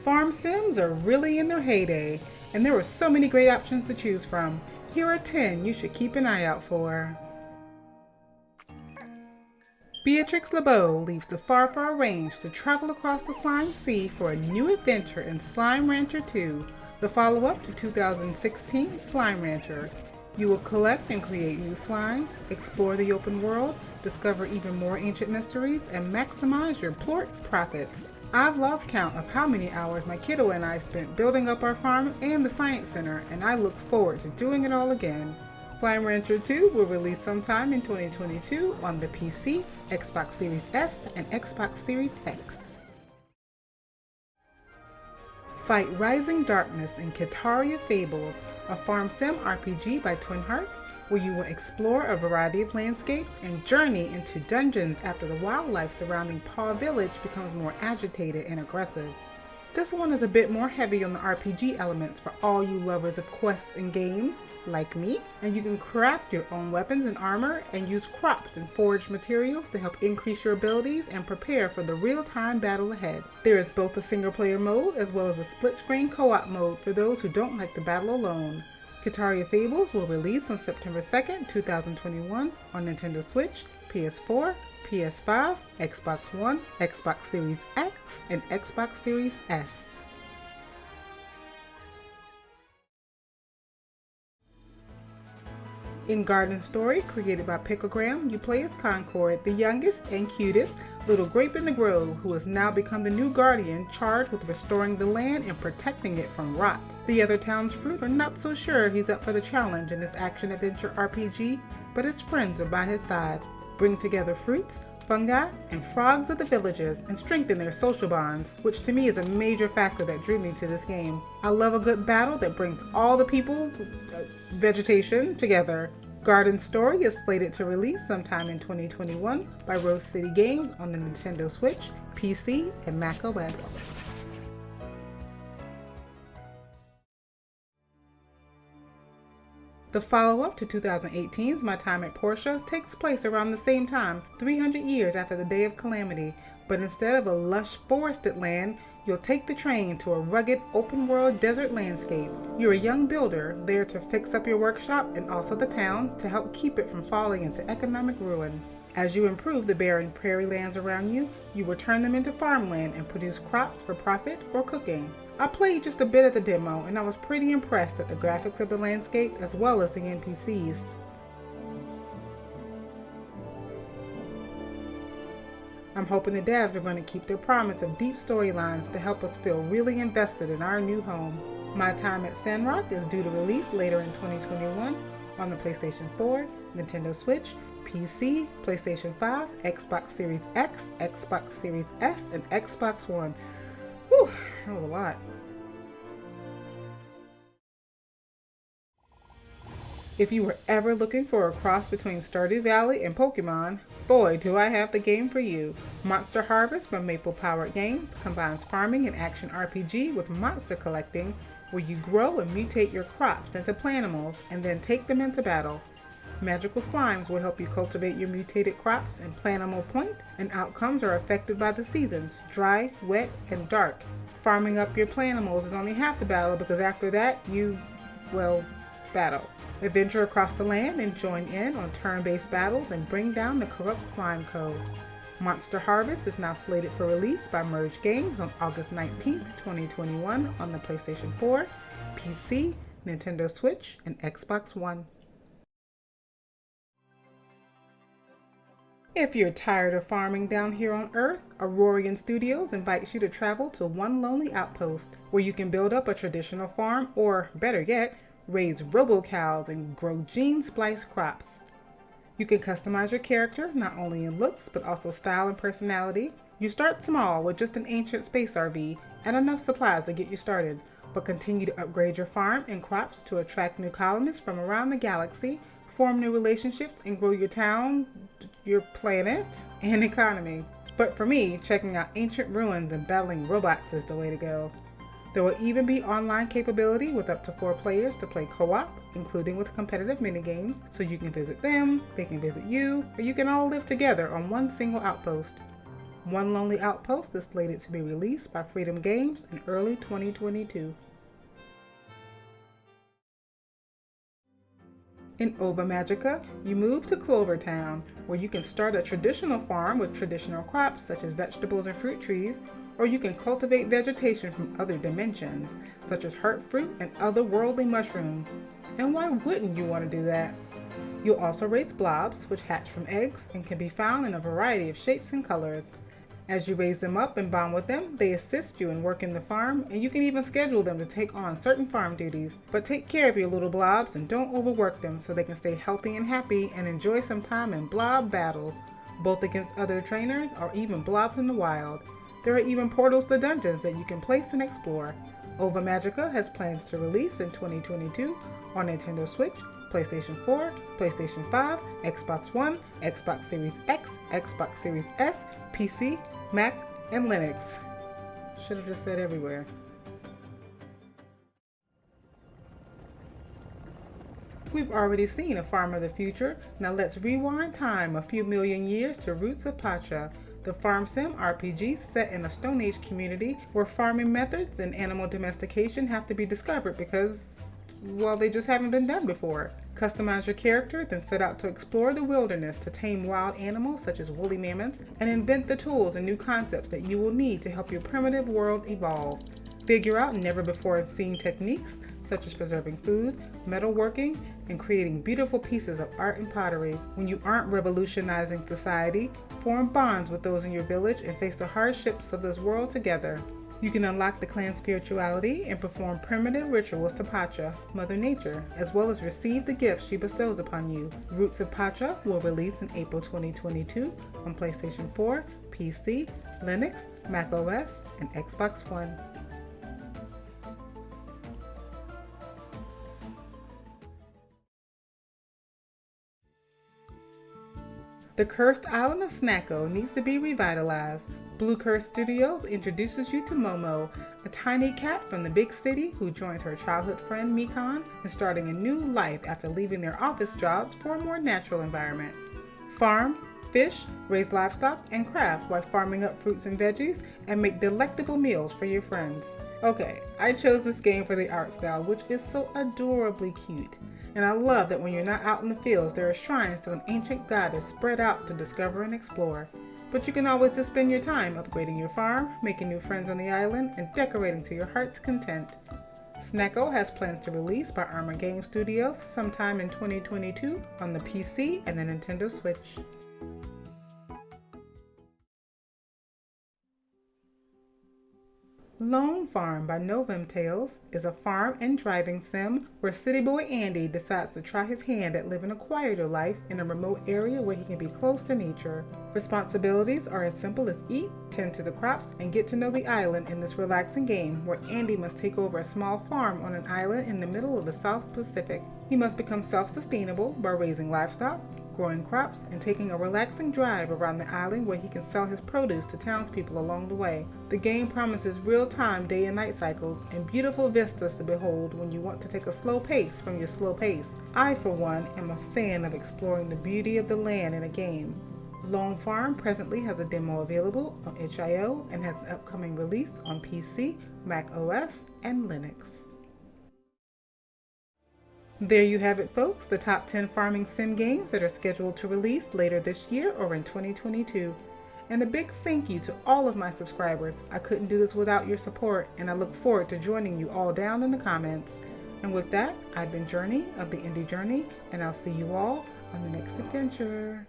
Farm sims are really in their heyday, and there are so many great options to choose from. Here are 10 you should keep an eye out for. Beatrix LeBeau leaves the far, far range to travel across the slime sea for a new adventure in Slime Rancher 2, the follow-up to 2016 Slime Rancher. You will collect and create new slimes, explore the open world, discover even more ancient mysteries, and maximize your plort profits. I've lost count of how many hours my kiddo and I spent building up our farm and the science center, and I look forward to doing it all again. Slime Rancher 2 will release sometime in 2022 on the PC, Xbox Series S, and Xbox Series X. Fight Rising Darkness in Kitaria Fables, a farm sim RPG by Twin Hearts, where you will explore a variety of landscapes and journey into dungeons after the wildlife surrounding Paw Village becomes more agitated and aggressive. This one is a bit more heavy on the RPG elements for all you lovers of quests and games, like me, and you can craft your own weapons and armor and use crops and forage materials to help increase your abilities and prepare for the real-time battle ahead. There is both a single-player mode as well as a split-screen co-op mode for those who don't like to battle alone. Kitaria Fables will release on September 2nd, 2021 on Nintendo Switch, PS4, PS5, Xbox One, Xbox Series X, and Xbox Series S. In Garden Story, created by Picklegram, you play as Concord, the youngest and cutest little grape in the grove, who has now become the new guardian charged with restoring the land and protecting it from rot. The other town's fruit are not so sure he's up for the challenge in this action-adventure RPG, but his friends are by his side. Bring together fruits, fungi, and frogs of the villages and strengthen their social bonds, which to me is a major factor that drew me to this game. I love a good battle that brings all the people, vegetation, together. Garden Story is slated to release sometime in 2021 by Rose City Games on the Nintendo Switch, PC, and Mac OS. The follow-up to 2018's My Time at Portia takes place around the same time, 300 years after the Day of Calamity, but instead of a lush forested land, you'll take the train to a rugged, open-world desert landscape. You're a young builder there to fix up your workshop and also the town to help keep it from falling into economic ruin. As you improve the barren prairie lands around you, you will turn them into farmland and produce crops for profit or cooking. I played just a bit of the demo and I was pretty impressed at the graphics of the landscape as well as the NPCs. I'm hoping the devs are going to keep their promise of deep storylines to help us feel really invested in our new home. My Time at Sandrock is due to release later in 2021 on the PlayStation 4, Nintendo Switch, PC, PlayStation 5, Xbox Series X, Xbox Series S, and Xbox One. Whew, that was a lot. If you were ever looking for a cross between Stardew Valley and Pokemon, boy do I have the game for you. Monster Harvest from Maple Powered Games combines farming and action RPG with monster collecting, where you grow and mutate your crops into plantimals and then take them into battle. Magical slimes will help you cultivate your mutated crops and plantimal point, and outcomes are affected by the seasons, dry, wet, and dark. Farming up your plantimals is only half the battle because after that you, battle. Adventure across the land and join in on turn-based battles and bring down the corrupt slime code. Monster Harvest is now slated for release by Merge Games on August 19th, 2021 on the PlayStation 4, PC, Nintendo Switch, and Xbox One. If you're tired of farming down here on Earth, Aurorian Studios invites you to travel to One Lonely Outpost, where you can build up a traditional farm or, better yet, raise robo-cows and grow gene-spliced crops. You can customize your character not only in looks but also style and personality. You start small with just an ancient space RV and enough supplies to get you started, but continue to upgrade your farm and crops to attract new colonists from around the galaxy, form new relationships, and grow your town, your planet, and economy. But for me, checking out ancient ruins and battling robots is the way to go. There will even be online capability with up to 4 players to play co-op, including with competitive minigames, so you can visit them, they can visit you, or you can all live together on one single outpost. One Lonely Outpost is slated to be released by Freedom Games in early 2022. In Ova Magica, you move to Clover Town, where you can start a traditional farm with traditional crops such as vegetables and fruit trees, or you can cultivate vegetation from other dimensions, such as heart fruit and other worldly mushrooms. And why wouldn't you want to do that? You'll also raise blobs, which hatch from eggs and can be found in a variety of shapes and colors. As you raise them up and bond with them, they assist you in working the farm, and you can even schedule them to take on certain farm duties. But take care of your little blobs and don't overwork them so they can stay healthy and happy and enjoy some time in blob battles, both against other trainers or even blobs in the wild. There are even portals to dungeons that you can place and explore. Ova Magica has plans to release in 2022 on Nintendo Switch, PlayStation 4, PlayStation 5, Xbox One, Xbox Series X, Xbox Series S, PC, Mac, and Linux. Should have just said everywhere. We've already seen a farm of the future. Now let's rewind time a few million years to Roots of Pacha, the farm sim RPG set in a Stone Age community where farming methods and animal domestication have to be discovered because, well, they just haven't been done before. Customize your character, then set out to explore the wilderness to tame wild animals such as woolly mammoths and invent the tools and new concepts that you will need to help your primitive world evolve. Figure out never before seen techniques such as preserving food, metalworking, and creating beautiful pieces of art and pottery. When you aren't revolutionizing society, form bonds with those in your village and face the hardships of this world together. You can unlock the clan spirituality and perform primitive rituals to Pacha, Mother Nature, as well as receive the gifts she bestows upon you. Roots of Pacha will release in April 2022 on PlayStation 4, PC, Linux, Mac OS, and Xbox One. The cursed island of Snacko needs to be revitalized. Blue Curse Studios introduces you to Momo, a tiny cat from the big city who joins her childhood friend Mikon in starting a new life after leaving their office jobs for a more natural environment. Farm, fish, raise livestock, and craft while farming up fruits and veggies and make delectable meals for your friends. Okay, I chose this game for the art style, which is so adorably cute. And I love that when you're not out in the fields, there are shrines to an ancient goddess spread out to discover and explore. But you can always just spend your time upgrading your farm, making new friends on the island, and decorating to your heart's content. Snacko has plans to release by Armor Game Studios sometime in 2022 on the PC and the Nintendo Switch. Lonefarm by Novum Tales is a farm and driving sim where city boy Andy decides to try his hand at living a quieter life in a remote area where he can be close to nature. Responsibilities are as simple as eat, tend to the crops, and get to know the island in this relaxing game where Andy must take over a small farm on an island in the middle of the South Pacific. He must become self-sustainable by raising livestock, growing crops, and taking a relaxing drive around the island where he can sell his produce to townspeople along the way. The game promises real-time day and night cycles and beautiful vistas to behold when you want to take a slow pace from your slow pace. I, for one, am a fan of exploring the beauty of the land in a game. Lonefarm presently has a demo available on itch.io and has an upcoming release on PC, Mac OS, and Linux. There you have it, folks, the top 10 farming sim games that are scheduled to release later this year or in 2022. And a big thank you to all of my subscribers. I couldn't do this without your support, and I look forward to joining you all down in the comments. And with that, I've been Journey of the Indie Journey, and I'll see you all on the next adventure.